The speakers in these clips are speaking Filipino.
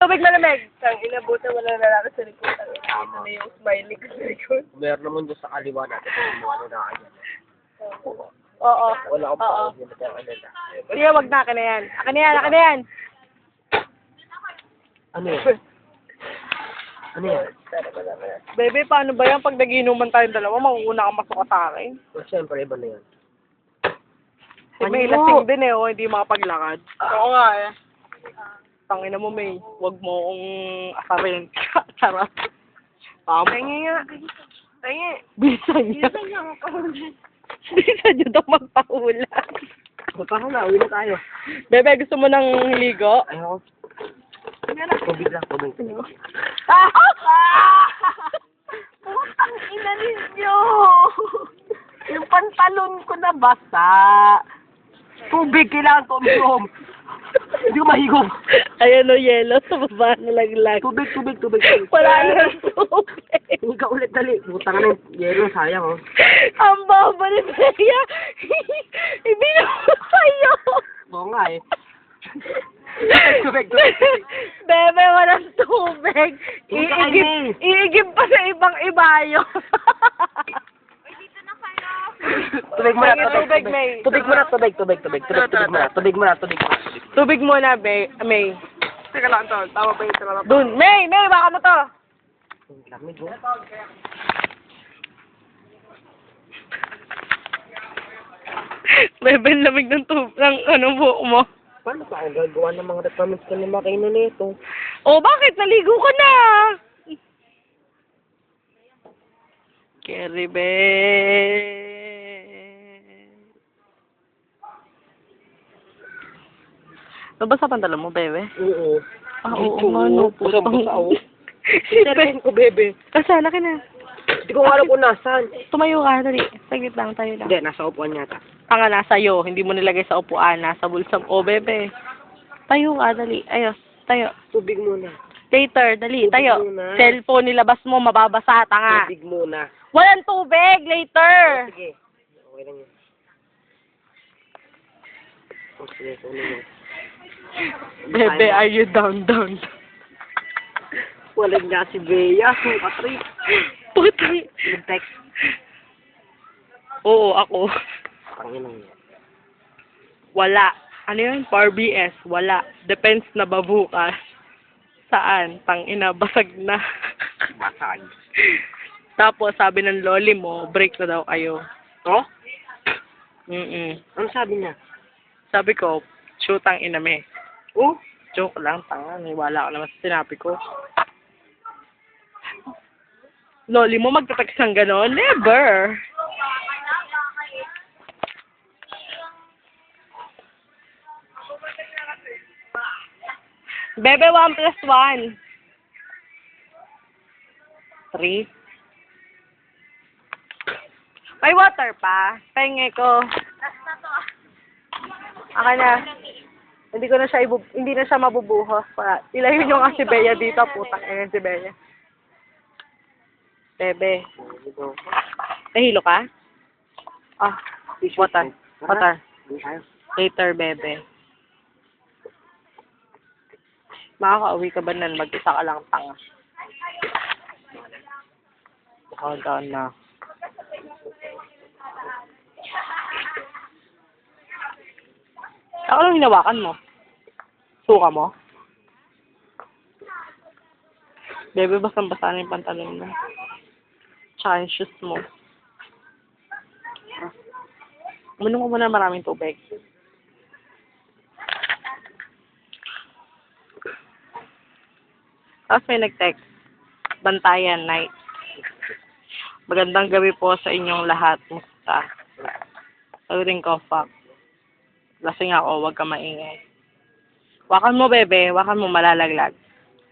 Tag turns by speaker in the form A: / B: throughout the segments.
A: tubig malamig. Ang inabutan mo lang lalaki sa likod. Ito na yung smiley ko sa likod.
B: Meron naman doon sa kaliwa natin. Kumuha na kanya.
A: Oo.
B: Wala akong
A: Oo.
B: pakawin na ano na.
A: Sige, wag na. Akin na yan. Akin na yan. Akin na yan.
B: Ano yan? Ano yan?
A: Bebe, paano ba yan? Pag nagiinuman tayong dalawa, manguna kang masuka sa akin.
B: Well, siyempre, iba na yan.
A: May lasing din eh, o hindi makapaglakad. Oo nga eh. Tangina mo, May. Huwag mo kong asarin. Charot. Tangi nga. Tangi. Bisa niya. Bisa niya daw magpahulan.
B: Punta ka na, uwi na tayo.
A: Bebe, gusto mo ng ligo?
B: Ayoko. Tubig lang, tubig.
A: Ah! Putang ina ninyo! Yung pantalon ko na basa.
B: Tubig, kailangan ko uminom. Hindi ko mahigop.
A: Ayan o, yelo. Sa baba na lang.
B: Tubig, tubig, tubig.
A: Wala na tubig.
B: Hindi ka ulit, dali. Butang na yung yelo, sayang, oh.
A: Ang baba ni Bea. Ibinang ko sa'yo.
B: Oo nga, eh. Tubig, tubig.
A: Bebe, walang tubig.
B: Tubig ka, Amy.
A: Iigib pa sa ibang ibayo.
B: Tubig mo na,
A: Tubig, May.
B: Tubig mo na, tubig, tubig, tubig. Tubig mo na, tubig mo na, tubig mo na.
A: Tubig muna, May.
B: Teka lang, to. Tama pa yung tama pa.
A: Dun. May, baka mo to.
B: Lamig, oh.
A: Bebe, lamig ng buhok mo.
B: Paano pa ako gagawa ng mga requirements ko ni Makino nito?
A: Oh, bakit? Naligo ka na. Keribe. Nabasa pantalon mo, bebe?
B: Oo.
A: Ah, oo nga, no.
B: Basa ako. Interview ko, bebe.
A: Kasala ka na.
B: Hindi ko alam kung nasaan.
A: Tumayo ka, dali. Saglit lang, tayo lang.
B: Hindi, nasa upuan yata.
A: Tanga, nasa iyo. Hindi mo nilagay sa upuan. Nasa bulsa. Oh, bebe. Tayo ka, dali. Ayos. Tayo.
B: Tubig muna.
A: Later, dali.
B: Tubig
A: Tayo.
B: muna.
A: Cellphone nilabas mo, mababasa. Tanga.
B: Tubig muna.
A: Walang tubig. Later.
B: Sige. Okay lang yun. Okay, so ano yun?
A: Bebe, are you down?
B: Walang nga si Bea. Patrick.
A: Putang.
B: Nag-text.
A: Oo, ako.
B: Panginang yan.
A: Wala. Ano yun? Power BS. Wala. Depends na ba bukas? Saan? Tangina, basag na.
B: Basag.
A: Tapos, sabi ng loli mo, break na daw kayo.
B: To?
A: Ano
B: Ano sabi niya?
A: Sabi ko, shoot ang iname.
B: Oh?
A: Joke lang, tanga. Niwala ko naman sa sinabi ko. Loli mo magtatext ng gano'n? Never! Bebe, 1 plus 1. 3. May water pa. Penge ko. Aka na. Hindi na siya mabubuhos pa. Ilayin nyo nga si Bea dito, putang ina si Bea. Bebe. Nahilo ka? Ah, water. Water. Later, Bebe. Makaka-uwi ka ba nan? Mag-isa ka lang tanga. Hold on na. Ako lang hinawakan mo. Suka mo? Bebe, basang-basa na yung pantalon mo. Tsaka yung shoes mo. Uminom ko muna maraming tubig. Tapos may nag-text. Bantayan night. Magandang gabi po sa inyong lahat. Musta? Sagutin ko, fuck. Lasing ako, wag ka maingay. Wakan mo, bebe. Wakan mo, malalaglag.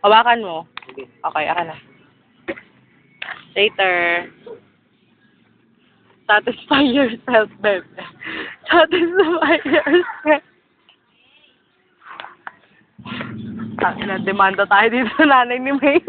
A: Hawakan mo. Okay, akin na. Later. Satisfy yourself, bebe. Satisfy yourself. Demanda tayo dito sa nanay ni May.